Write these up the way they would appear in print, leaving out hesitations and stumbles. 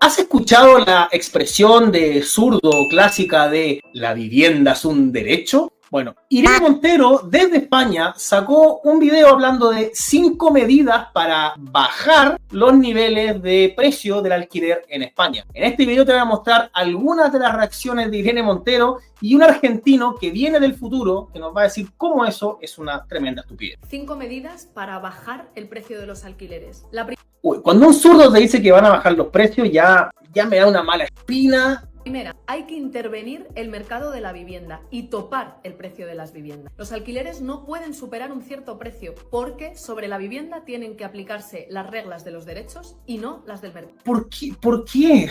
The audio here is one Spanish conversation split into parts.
¿Has escuchado la expresión de zurdo clásica de la vivienda es un derecho? Bueno, Irene Montero desde España sacó un video hablando de 5 medidas para bajar los niveles de precio del alquiler en España. En este video te voy a mostrar algunas de las reacciones de Irene Montero y un argentino que viene del futuro que nos va a decir cómo eso es una tremenda estupidez. 5 medidas para bajar el precio de los alquileres. Cuando un zurdo te dice que van a bajar los precios, ya me da una mala espina. Primera, hay que intervenir el mercado de la vivienda y topar el precio de las viviendas. Los alquileres no pueden superar un cierto precio porque sobre la vivienda tienen que aplicarse las reglas de los derechos y no las del mercado. ¿Por qué?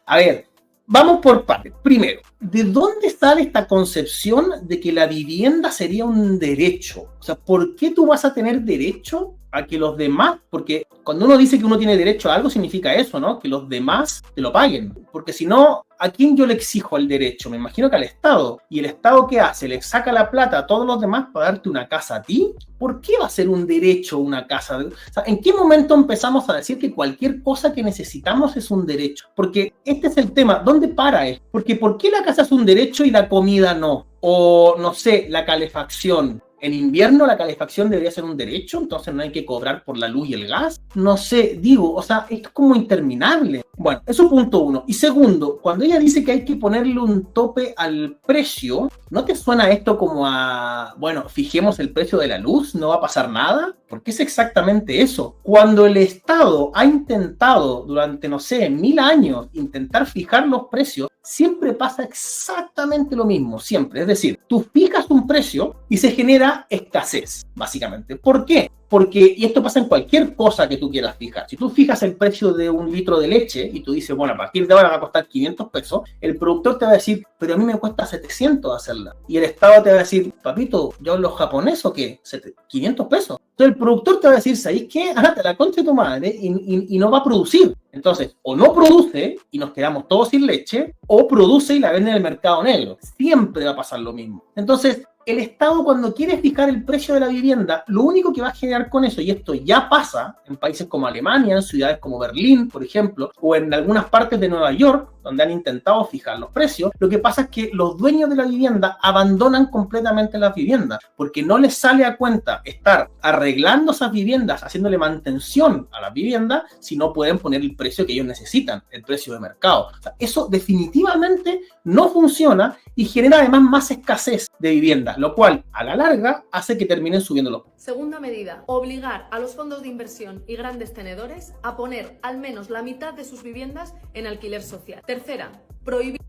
A ver, vamos por partes. Primero, ¿de dónde sale esta concepción de que la vivienda sería un derecho? O sea, ¿por qué tú vas a tener derecho a que los demás? Porque cuando uno dice que uno tiene derecho a algo, significa eso, ¿no? Que los demás te lo paguen. Porque si no, ¿a quién yo le exijo el derecho? Me imagino que al Estado. ¿Y el Estado qué hace? ¿Le saca la plata a todos los demás para darte una casa a ti? ¿Por qué va a ser un derecho una casa? O sea, ¿en qué momento empezamos a decir que cualquier cosa que necesitamos es un derecho? Porque este es el tema. ¿Dónde para esto? Porque ¿por qué la casa es un derecho y la comida no? O, no sé, la calefacción. En invierno la calefacción debería ser un derecho, entonces no hay que cobrar por la luz y el gas. No sé, digo, o sea, esto es como interminable. Bueno, eso es punto uno. Y segundo, cuando ella dice que hay que ponerle un tope al precio, ¿no te suena esto como a, bueno, fijemos el precio de la luz, no va a pasar nada? Porque es exactamente eso. Cuando el Estado ha intentado durante, no sé, 1000 años, intentar fijar los precios, siempre pasa exactamente lo mismo, siempre. Es decir, tú fijas un precio y se genera escasez, básicamente. ¿Por qué? Porque, y esto pasa en cualquier cosa que tú quieras fijar. Si tú fijas el precio de un litro de leche y tú dices, bueno, a partir de ahora va a costar 500 pesos, el productor te va a decir, pero a mí me cuesta 700 hacerla. Y el Estado te va a decir, papito, ¿yo hablo japonés o qué? 500 pesos. Entonces el productor te va a decir, ¿sabes qué? Ándate la concha de tu madre y no va a producir. Entonces, o no produce y nos quedamos todos sin leche, o produce y la vende en el mercado negro. Siempre va a pasar lo mismo. Entonces, el Estado cuando quiere fijar el precio de la vivienda, lo único que va a generar con eso, y esto ya pasa en países como Alemania, en ciudades como Berlín, por ejemplo, o en algunas partes de Nueva York, donde han intentado fijar los precios, lo que pasa es que los dueños de la vivienda abandonan completamente las viviendas, porque no les sale a cuenta estar arreglando esas viviendas, haciéndole mantención a las viviendas, si no pueden poner el precio que ellos necesitan, el precio de mercado. O sea, eso definitivamente no funciona y genera además más escasez de viviendas, lo cual a la larga hace que terminen subiendo los precios. Segunda medida, obligar a los fondos de inversión y grandes tenedores a poner al menos la mitad de sus viviendas en alquiler social. Tercera, prohibir...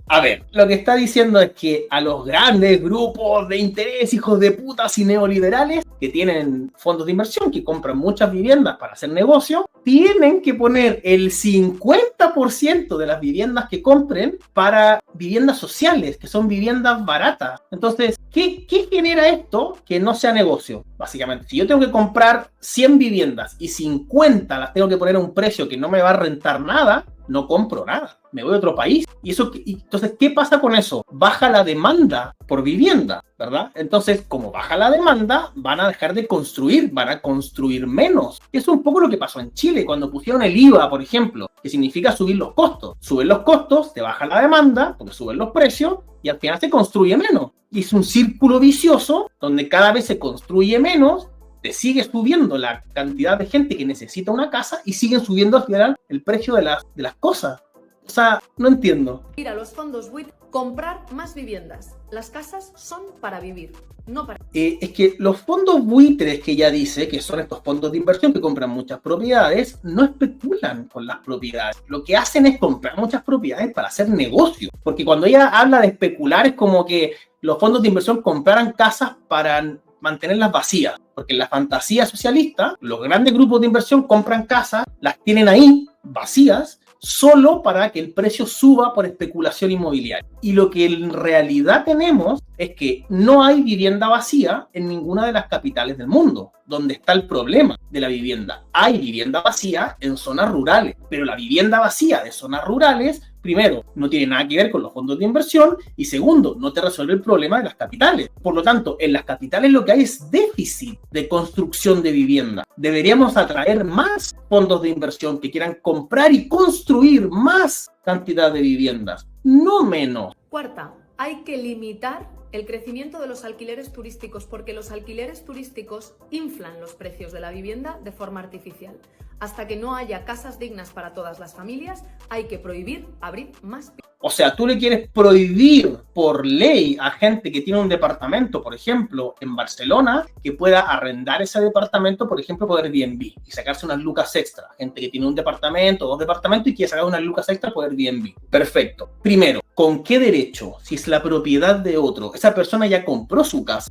A ver, lo que está diciendo es que a los grandes grupos de interés, hijos de putas y neoliberales, que tienen fondos de inversión, que compran muchas viviendas para hacer negocio, tienen que poner el 50% de las viviendas que compren para viviendas sociales, que son viviendas baratas. Entonces, ¿qué genera esto? Que no sea negocio, básicamente. Si yo tengo que comprar 100 viviendas y 50 las tengo que poner a un precio que no me va a rentar nada, no compro nada, me voy a otro país. Entonces, ¿qué pasa con eso? Baja la demanda por vivienda, ¿verdad? Entonces, como baja la demanda, van a dejar de construir, van a construir menos. Eso es un poco lo que pasó en Chile, cuando pusieron el IVA, por ejemplo, que significa subir los costos. Suben los costos, te baja la demanda, porque suben los precios, y al final se construye menos. Y es un círculo vicioso, donde cada vez se construye menos, te sigue subiendo la cantidad de gente que necesita una casa y siguen subiendo al final el precio de las cosas. O sea, no entiendo. Ir a los fondos buitres, comprar más viviendas. Las casas son para vivir, no para... Es que los fondos buitres que ella dice, que son estos fondos de inversión que compran muchas propiedades, no especulan con las propiedades. Lo que hacen es comprar muchas propiedades para hacer negocio. Porque cuando ella habla de especular es como que los fondos de inversión compraran casas para mantenerlas vacías, porque en la fantasía socialista, los grandes grupos de inversión compran casas, las tienen ahí vacías, solo para que el precio suba por especulación inmobiliaria. Y lo que en realidad tenemos es que no hay vivienda vacía en ninguna de las capitales del mundo. donde está el problema de la vivienda. Hay vivienda vacía en zonas rurales, pero la vivienda vacía de zonas rurales, primero, no tiene nada que ver con los fondos de inversión y segundo, no te resuelve el problema de las capitales. Por lo tanto, en las capitales lo que hay es déficit de construcción de vivienda. Deberíamos atraer más fondos de inversión que quieran comprar y construir más cantidad de viviendas, no menos. Cuarta, hay que limitar el crecimiento de los alquileres turísticos porque los alquileres turísticos inflan los precios de la vivienda de forma artificial. Hasta que no haya casas dignas para todas las familias, hay que prohibir abrir más. O sea, tú le quieres prohibir por ley a gente que tiene un departamento, por ejemplo, en Barcelona, que pueda arrendar ese departamento, por ejemplo, por Airbnb y sacarse unas lucas extra. Gente que tiene un departamento, 2 departamentos y quiere sacar unas lucas extra por Airbnb. Perfecto. Primero, ¿con qué derecho? Si es la propiedad de otro. Esa persona ya compró su casa,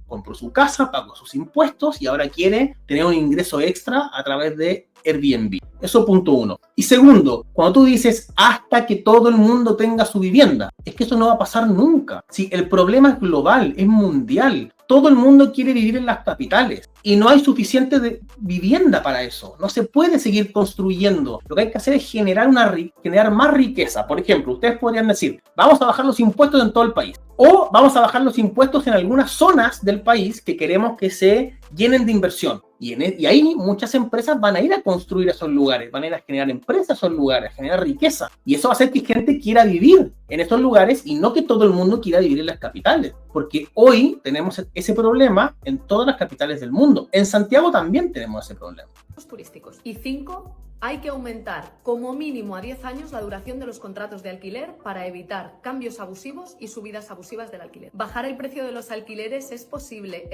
pagó sus impuestos y ahora quiere tener un ingreso extra a través de Airbnb. Eso punto uno. Y segundo, cuando tú dices hasta que todo el mundo tenga su vivienda, es que eso no va a pasar nunca. Si el problema es global, es mundial, todo el mundo quiere vivir en las capitales y no hay suficiente vivienda para eso. No se puede seguir construyendo. Lo que hay que hacer es generar más riqueza. Por ejemplo, ustedes podrían decir, vamos a bajar los impuestos en todo el país. O vamos a bajar los impuestos en algunas zonas del país que queremos que se llenen de inversión. Y ahí muchas empresas van a ir a construir esos lugares, van a ir a generar empresas en esos lugares, a generar riqueza. Y eso va a hacer que gente quiera vivir en esos lugares y no que todo el mundo quiera vivir en las capitales. Porque hoy tenemos ese problema en todas las capitales del mundo. En Santiago también tenemos ese problema. Turísticos. Y 5, hay que aumentar como mínimo a 10 años la duración de los contratos de alquiler para evitar cambios abusivos y subidas abusivas del alquiler. Bajar el precio de los alquileres es posible.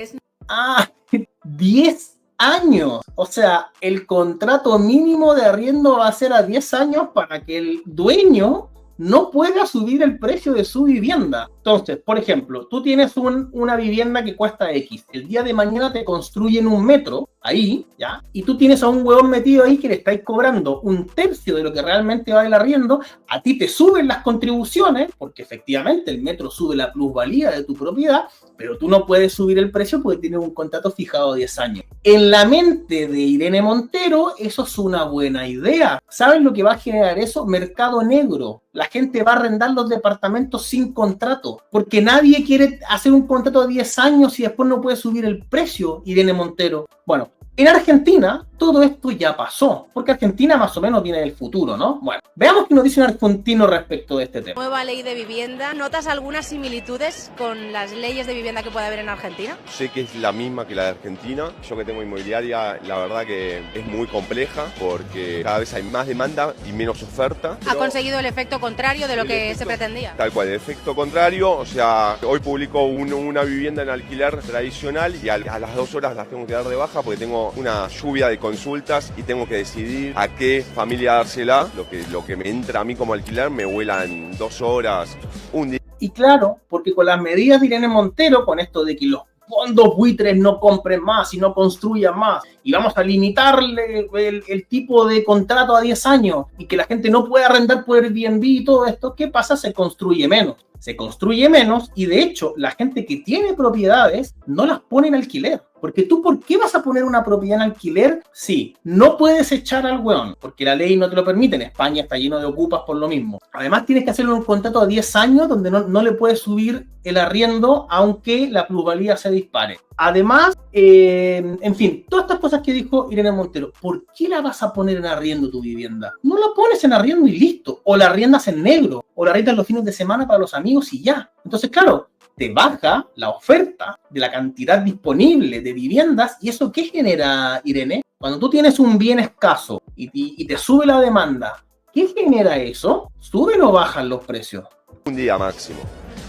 10 años. O sea, el contrato mínimo de arriendo va a ser a 10 años para que el dueño no pueda subir el precio de su vivienda. Entonces, por ejemplo, tú tienes una vivienda que cuesta X. El día de mañana te construyen un metro ahí, ¿ya? Y tú tienes a un huevón metido ahí que le estáis cobrando 1/3 de lo que realmente vale el arriendo. A ti te suben las contribuciones, porque efectivamente el metro sube la plusvalía de tu propiedad, pero tú no puedes subir el precio porque tienes un contrato fijado de 10 años. En la mente de Irene Montero, eso es una buena idea. ¿Saben lo que va a generar eso? Mercado negro. La gente va a arrendar los departamentos sin contrato, porque nadie quiere hacer un contrato de 10 años y después no puede subir el precio, Irene Montero. Bueno, en Argentina todo esto ya pasó, porque Argentina más o menos viene del futuro, ¿no? Bueno, veamos qué nos dice un argentino respecto de este tema. Nueva ley de vivienda. ¿Notas algunas similitudes con las leyes de vivienda que puede haber en Argentina? Sé que es la misma que la de Argentina. Yo que tengo inmobiliaria, la verdad que es muy compleja porque cada vez hay más demanda y menos oferta. ¿Ha conseguido el efecto contrario de lo que se pretendía? Tal cual, el efecto contrario. O sea, hoy publico una vivienda en alquiler tradicional y a las 2 horas las tengo que dar de baja porque tengo una lluvia de consultas y tengo que decidir a qué familia dársela. Lo que me entra a mí como alquiler me vuela en 2 horas, un día. Y claro, porque con las medidas de Irene Montero, con esto de que los fondos buitres no compren más y no construyan más, y vamos a limitarle el tipo de contrato a 10 años y que la gente no pueda arrendar por Airbnb y todo esto, ¿qué pasa? Se construye menos. Se construye menos y de hecho la gente que tiene propiedades no las pone en alquiler. Porque tú, ¿por qué vas a poner una propiedad en alquiler? Sí, no puedes echar al hueón, porque la ley no te lo permite. En España está lleno de ocupas por lo mismo. Además, tienes que hacerle un contrato a 10 años donde no le puedes subir el arriendo aunque la plusvalía se dispare. Además, en fin, todas estas cosas que dijo Irene Montero, ¿por qué la vas a poner en arriendo tu vivienda? No la pones en arriendo y listo. O la arriendas en negro, o la arriendas los fines de semana para los amigos y ya. Entonces, claro, te baja la oferta de la cantidad disponible de viviendas. ¿Y eso qué genera, Irene? Cuando tú tienes un bien escaso y te sube la demanda, ¿qué genera eso? ¿Suben o bajan los precios? Un día máximo.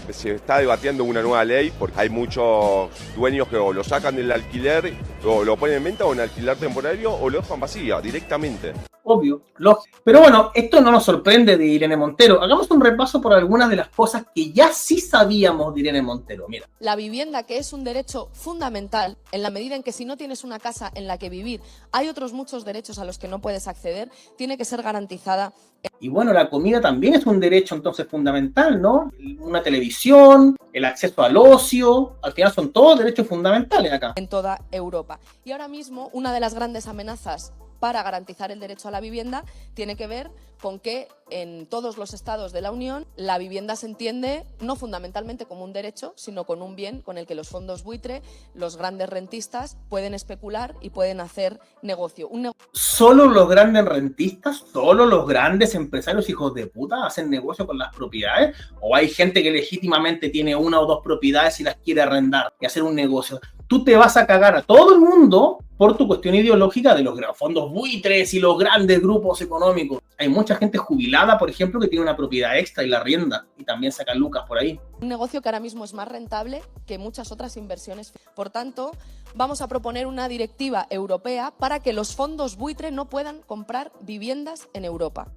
Se está debatiendo una nueva ley porque hay muchos dueños que o lo sacan del alquiler o lo ponen en venta o en alquiler temporario o lo dejan vacía directamente. Obvio, lógico. Pero bueno, esto no nos sorprende de Irene Montero. Hagamos un repaso por algunas de las cosas que ya sí sabíamos de Irene Montero. Mira. La vivienda, que es un derecho fundamental, en la medida en que si no tienes una casa en la que vivir, hay otros muchos derechos a los que no puedes acceder, tiene que ser garantizada. Y bueno, la comida también es un derecho entonces fundamental, ¿no? Una televisión nutrición, el acceso al ocio, al final son todos derechos fundamentales acá. En toda Europa. Y ahora mismo una de las grandes amenazas para garantizar el derecho a la vivienda tiene que ver con que en todos los estados de la Unión la vivienda se entiende no fundamentalmente como un derecho, sino con un bien con el que los fondos buitre, los grandes rentistas pueden especular y pueden hacer negocio. ¿Solo los grandes rentistas, solo los grandes empresarios hijos de puta hacen negocio con las propiedades? ¿O hay gente que legítimamente tiene una o dos propiedades y las quiere arrendar y hacer un negocio? Tú te vas a cagar a todo el mundo por tu cuestión ideológica de los fondos buitres y los grandes grupos económicos. Hay mucha gente jubilada, por ejemplo, que tiene una propiedad extra y la arrienda y también saca lucas por ahí. Un negocio que ahora mismo es más rentable que muchas otras inversiones. Por tanto, vamos a proponer una directiva europea para que los fondos buitre no puedan comprar viviendas en Europa.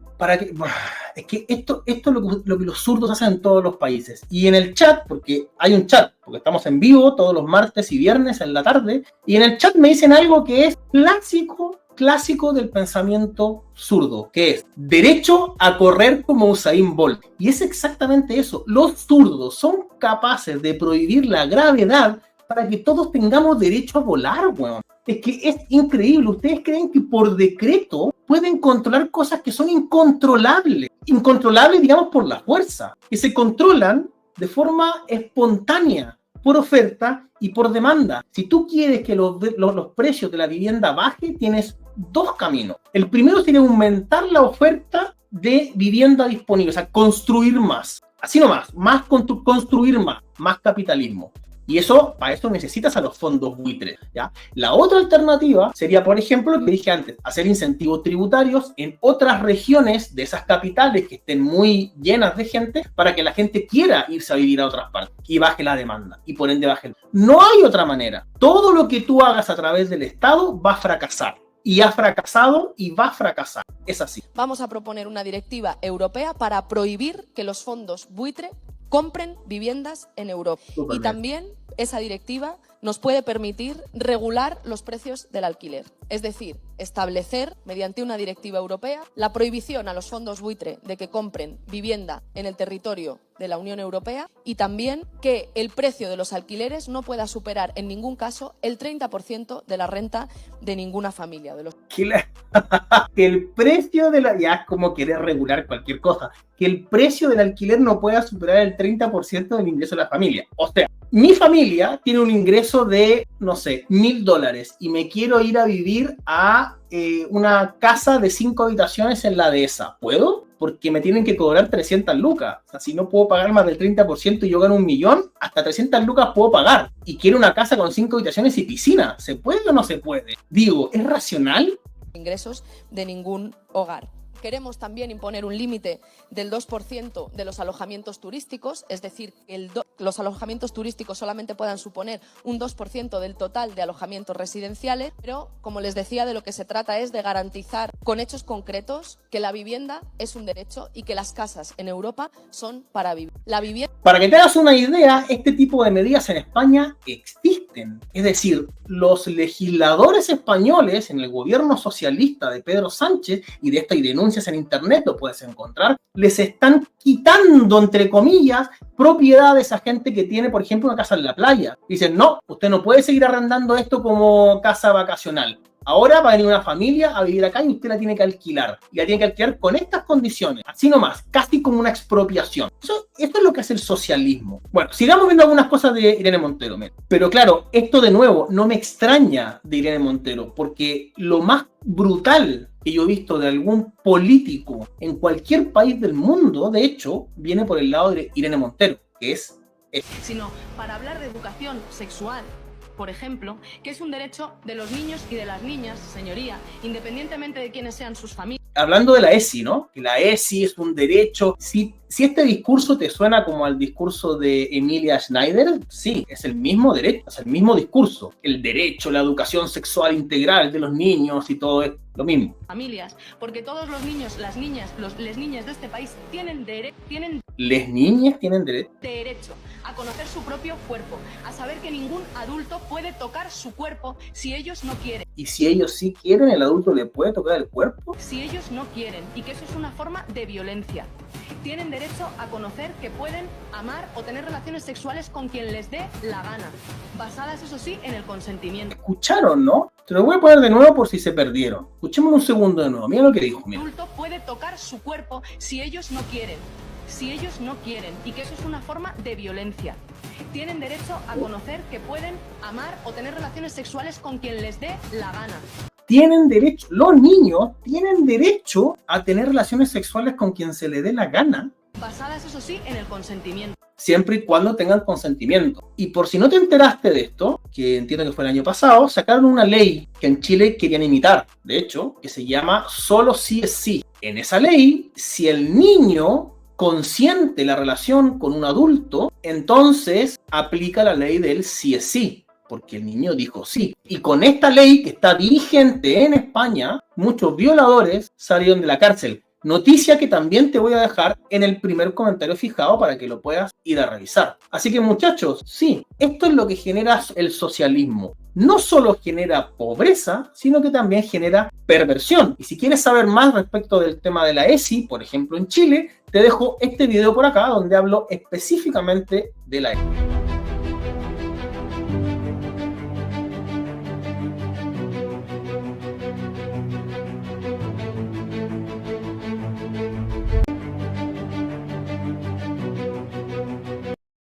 Es que esto es lo que los zurdos hacen en todos los países. Y en el chat, porque hay un chat, porque estamos en vivo todos los martes y viernes en la tarde, y en el chat me dicen algo que es clásico del pensamiento zurdo, que es derecho a correr como Usain Bolt. Y es exactamente eso. Los zurdos son capaces de prohibir la gravedad para que todos tengamos derecho a volar, weón. Es que es increíble. Ustedes creen que por decreto pueden controlar cosas que son incontrolables. Incontrolables, digamos, por la fuerza. Que se controlan de forma espontánea, por oferta y por demanda. Si tú quieres que los precios de la vivienda bajen, tienes dos caminos. El primero sería aumentar la oferta de vivienda disponible, o sea, construir más. Así nomás, construir más capitalismo. Y para eso necesitas a los fondos buitres, ¿ya? La otra alternativa sería, por ejemplo, lo que dije antes, hacer incentivos tributarios en otras regiones de esas capitales que estén muy llenas de gente para que la gente quiera irse a vivir a otras partes y baje la demanda y por ende baje. No hay otra manera. Todo lo que tú hagas a través del Estado va a fracasar. Y ha fracasado y va a fracasar. Es así. Vamos a proponer una directiva europea para prohibir que los fondos buitre compren viviendas en Europa. Y también esa directiva nos puede permitir regular los precios del alquiler. Es decir, establecer, mediante una directiva europea, la prohibición a los fondos buitre de que compren vivienda en el territorio de la Unión Europea y también que el precio de los alquileres no pueda superar en ningún caso el 30% de la renta de ninguna familia. Que el precio ya es como querer regular cualquier cosa. Que el precio del alquiler no pueda superar el 30% del ingreso de la familia. O sea, mi familia tiene un ingreso de, no sé, $1,000 y me quiero ir a vivir a una casa de 5 habitaciones en la dehesa. ¿Puedo? Porque me tienen que cobrar 300 lucas. O sea, si no puedo pagar más del 30% y yo gano 1.000.000, hasta 300 lucas puedo pagar. Y quiero una casa con 5 habitaciones y piscina. ¿Se puede o no se puede? Digo, ¿es racional? Ingresos de ningún hogar. Queremos también imponer un límite del 2% de los alojamientos turísticos, es decir, los alojamientos turísticos solamente puedan suponer un 2% del total de alojamientos residenciales, pero, como les decía, de lo que se trata es de garantizar con hechos concretos que la vivienda es un derecho y que las casas en Europa son para vivir. Para que te hagas una idea, este tipo de medidas en España existen. Es decir, los legisladores españoles en el gobierno socialista de Pedro Sánchez, y de esto hay denuncias en internet, lo puedes encontrar, les están quitando, entre comillas, propiedades a gente que tiene, por ejemplo, una casa en la playa. Dicen, no, usted no puede seguir arrendando esto como casa vacacional. Ahora va a venir una familia a vivir acá y usted la tiene que alquilar. Y la tiene que alquilar con estas condiciones. Así nomás, casi como una expropiación. Esto es lo que hace el socialismo. Bueno, sigamos viendo algunas cosas de Irene Montero. Pero claro, esto de nuevo no me extraña de Irene Montero, porque lo más brutal que yo he visto de algún político en cualquier país del mundo, de hecho, viene por el lado de Irene Montero, que es... Sino para hablar de educación sexual, por ejemplo, que es un derecho de los niños y de las niñas, señoría, independientemente de quiénes sean sus familias. Hablando de la ESI, ¿no? Que la ESI es un derecho. Si este discurso te suena como al discurso de Emilia Schneider, sí, es el mismo derecho, es el mismo discurso. El derecho, la educación sexual integral de los niños y todo es lo mismo. Familias, porque todos los niños, las niñas, les niñas de este país tienen derecho a conocer su propio cuerpo, a saber que ningún adulto puede tocar su cuerpo si ellos no quieren. Y si ellos sí quieren, ¿el adulto le puede tocar el cuerpo? Si ellos no quieren, y que eso es una forma de violencia. Tienen derecho derecho a conocer que pueden amar o tener relaciones sexuales con quien les dé la gana, basadas, eso sí, en el consentimiento. ¿Escucharon, no? Te lo voy a poner de nuevo por si se perdieron. Escuchemos un segundo de nuevo. Mira lo que dijo. Mira. El adulto puede tocar su cuerpo si ellos no quieren. Si ellos no quieren, y que eso es una forma de violencia. Tienen derecho a conocer que pueden amar o tener relaciones sexuales con quien les dé la gana. Tienen derecho, los niños tienen derecho a tener relaciones sexuales con quien se le dé la gana. Basadas, eso sí, en el consentimiento. Siempre y cuando tengan consentimiento. Y por si no te enteraste de esto, que entiendo que fue el año pasado, sacaron una ley que en Chile querían imitar, de hecho, que se llama Solo sí es sí. En esa ley, si el niño consiente la relación con un adulto, entonces aplica la ley del sí es sí, porque el niño dijo sí. Y con esta ley que está vigente en España, muchos violadores salieron de la cárcel. Noticia que también te voy a dejar en el primer comentario fijado para que lo puedas ir a revisar. Así que muchachos, sí, esto es lo que genera el socialismo. No solo genera pobreza, sino que también genera perversión. Y si quieres saber más respecto del tema de la ESI, por ejemplo en Chile, te dejo este video por acá donde hablo específicamente de la ESI.